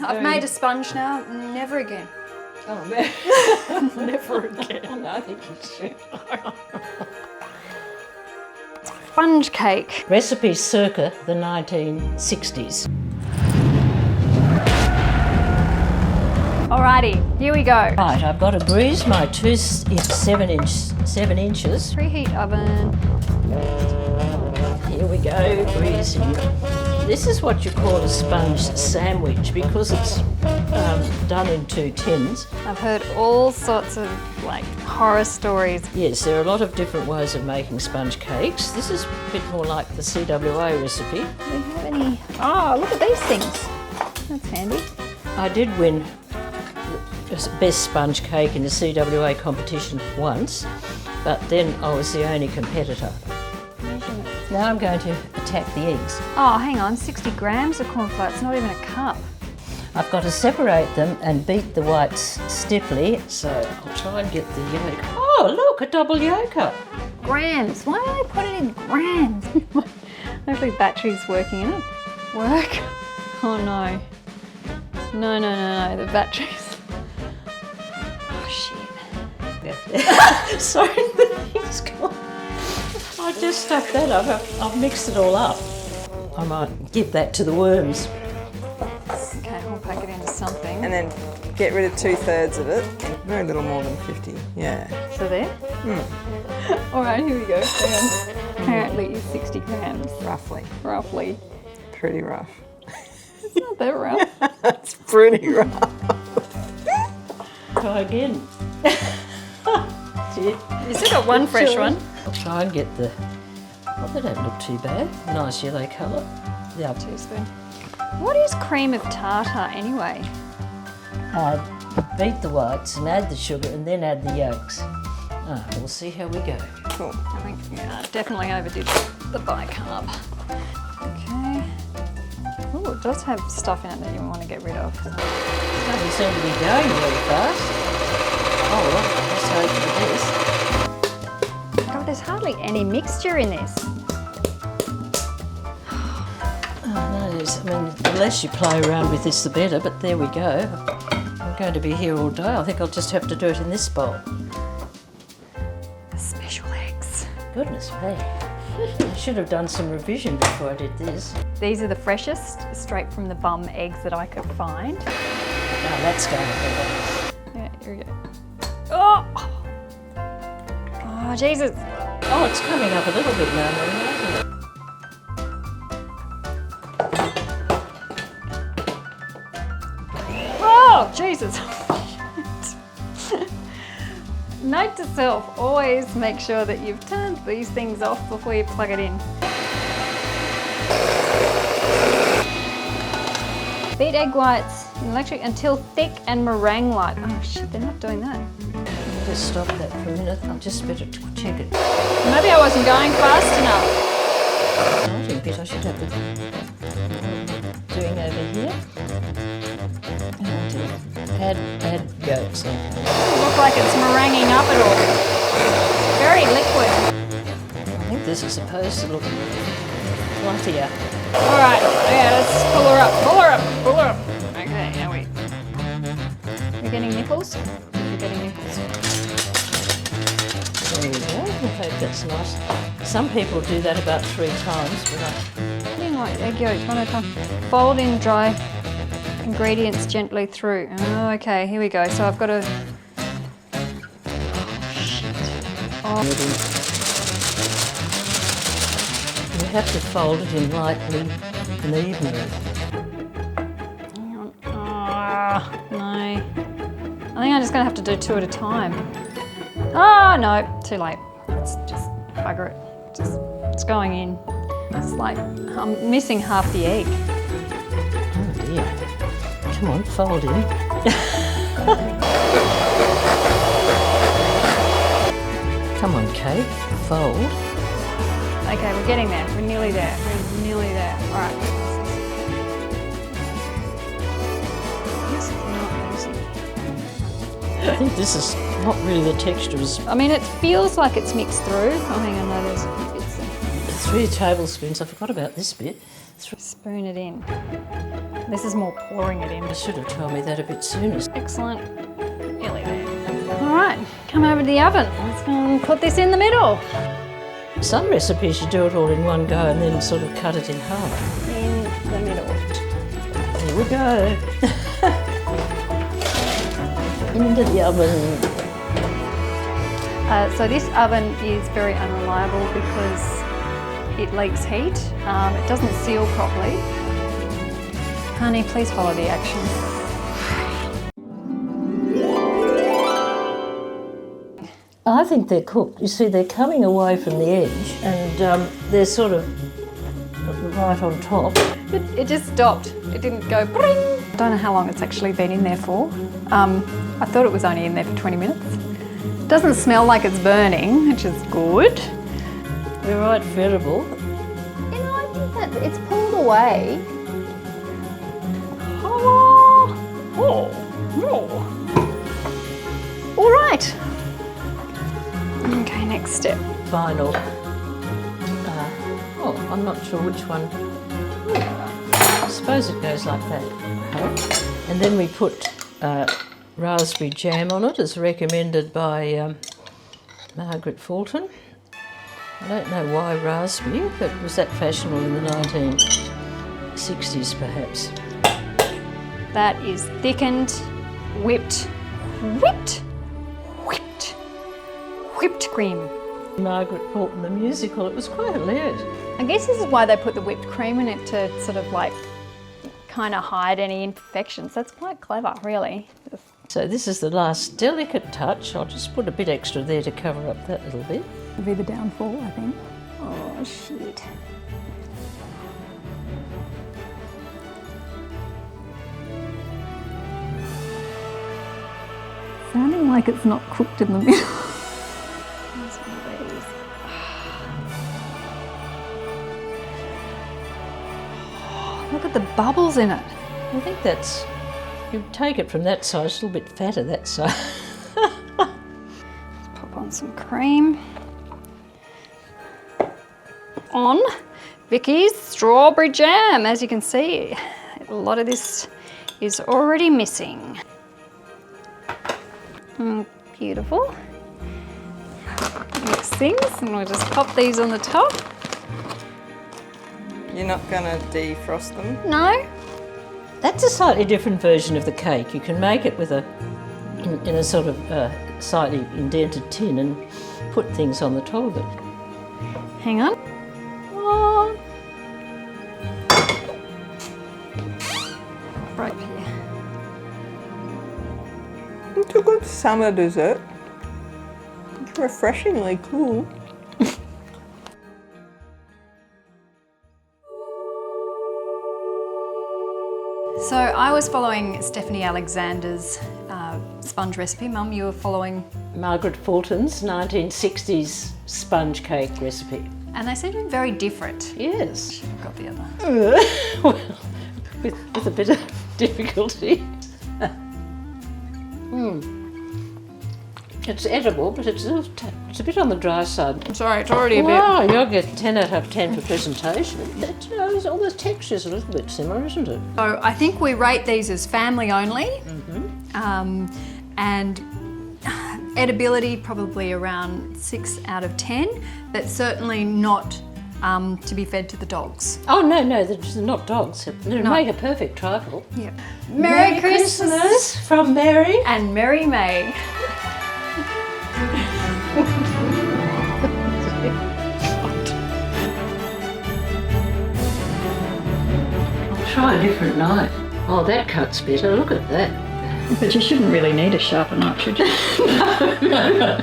I've made a sponge now. Never again. Oh, never again. I think you should. Sponge cake. Recipe circa the 1960s. Alrighty, here we go. Right, I've got to grease my 7 inches. Preheat oven. Here we go, greasing. This is what you call a sponge sandwich because it's done in 2 tins. I've heard all sorts of like horror stories. Yes, there are a lot of different ways of making sponge cakes. This is a bit more like the CWA recipe. Do we have any? Oh, look at these things. That's handy. I did win the best sponge cake in the CWA competition once, but then I was the only competitor. Now I'm going to attack the eggs. Oh, hang on, 60 grams of cornflour. It's not even a cup. I've got to separate them and beat the whites stiffly, so I'll try and get the yolk. Oh, look, a double yolker. Grams. Why do they put it in grams? Hopefully battery's working in it. Work? Oh no. No, the battery's... Oh shit. Sorry, the thing's gone. I just stuck that up. I've mixed it all up. I might give that to the worms. Okay, we'll pack it into something. And then get rid of 2/3 of it. Very little more than 50, yeah. So there? All right, here we go. Apparently 60 grams. Roughly. Roughly. Pretty rough. It's not that rough. It's pretty rough. Try again. You still got one fresh one. I'll try and get the... Oh, they don't look too bad. Nice yellow colour. Yeah. Teaspoon. What is cream of tartar anyway? Beat the whites and add the sugar and then add the yolks. We'll see how we go. Cool. I think I definitely overdid the bicarb. Okay. Oh, it does have stuff in it that you want to get rid of. It doesn't seem to be going very fast. Oh, well, let's hope for this. God, there's hardly any mixture in this. I mean, the less you play around with this, the better, but there we go. I'm going to be here all day. I think I'll just have to do it in this bowl. The special eggs. Goodness me. I should have done some revision before I did this. These are the freshest, straight from the bum eggs that I could find. Now that's going to be Yeah, here we go. Oh! Oh, Jesus. Oh, it's coming up a little bit now, isn't it? Oh, Jesus. Note to self, always make sure that you've turned these things off before you plug it in. Beat egg whites in electric until thick and meringue-like. Oh shit, they're not doing that. I'll just stop that for a minute. I'll just better check it. Maybe I wasn't going fast enough. I think that I should have the doing over here. And add yolks. Doesn't look like it's meringuing up at all. Very liquid. I think this is supposed to look fluffier. All right, yeah, let's pull her up, pull her up, pull her up. Okay, now wait. You're getting nipples? You're getting nipples. There we go. I hope that's nice. Some people do that about 3 times, but Put in like egg yolks one at a time. Fold in dry ingredients gently through. Oh, okay, here we go. So I've got to... Oh, shit. Oh. you have to fold it in lightly and evenly. Hang on. Oh, no. I think I'm just going to have to do 2 at a time. Oh, no, too late. Let's just bugger it. It's going in. It's like I'm missing half the egg. Oh dear. Come on, fold in. Come on, Kate, fold. Okay, we're getting there. We're nearly there. We're nearly there. All right. This is not easy. I think this is not really the texture. I mean, it feels like it's mixed through. Oh, hang on, no, there's a few bits there. 3 tablespoons. I forgot about this bit. Spoon it in. This is more pouring it in. You should have told me that a bit sooner. Excellent. Nearly there. All right, come over to the oven. Let's go and put this in the middle. Some recipes you do it all in one go and then sort of cut it in half. In the middle. Here we go. Into the oven. So this oven is very unreliable because it leaks heat. It doesn't seal properly. Honey, please follow the action. I think they're cooked. You see, they're coming away from the edge and they're sort of right on top. It just stopped. It didn't go bring. I don't know how long it's actually been in there for. I thought it was only in there for 20 minutes. It doesn't smell like it's burning, which is good. They're right edible. You know, I think that it's pulled away. Oh. All right. Okay, next step. Final. I'm not sure which one. I suppose it goes like that. And then we put raspberry jam on it, as recommended by Margaret Fulton. I don't know why raspberry, but was that fashionable in the 1960s perhaps? That is thickened, whipped cream. Margaret Fulton, the musical, it was quite hilarious. I guess this is why they put the whipped cream in it, to sort of like kind of hide any imperfections. That's quite clever, really. So this is the last delicate touch. I'll just put a bit extra there to cover up that little bit. It'll be the downfall, I think. Oh, shit. Sounding like it's not cooked in the middle. Here's one of these. Look at the bubbles in it. I think that's, you take it from that side, it's a little bit fatter that side. Pop on some cream. On Vicky's strawberry jam. As you can see, a lot of this is already missing. Beautiful. Mix things, and we'll just pop these on the top. You're not going to defrost them? No? That's a slightly different version of the cake. You can make it with in a sort of slightly indented tin and put things on the top of it. Hang on. Oh. Right here. It's a good summer dessert. It's refreshingly cool. So I was following Stephanie Alexander's sponge recipe. Mum, you were following? Margaret Fulton's 1960s sponge cake recipe. And they seem to be very different. Yes. Should have got the other. Well, with a bit of difficulty. It's edible, but it's a bit on the dry side. I'm sorry, it's already a bit. Wow, you'll get 10 out of 10 for presentation. That, you know, all the texture's a little bit similar, isn't it? So I think we rate these as family only. And edibility probably around 6 out of 10, but certainly not to be fed to the dogs. Oh, no, they're not dogs. They make a perfect trifle. Yep. Merry Christmas from Merri and Merri-May. I'll try a different knife. Oh, that cuts better. Look at that. But you shouldn't really need a sharper knife, should you? No.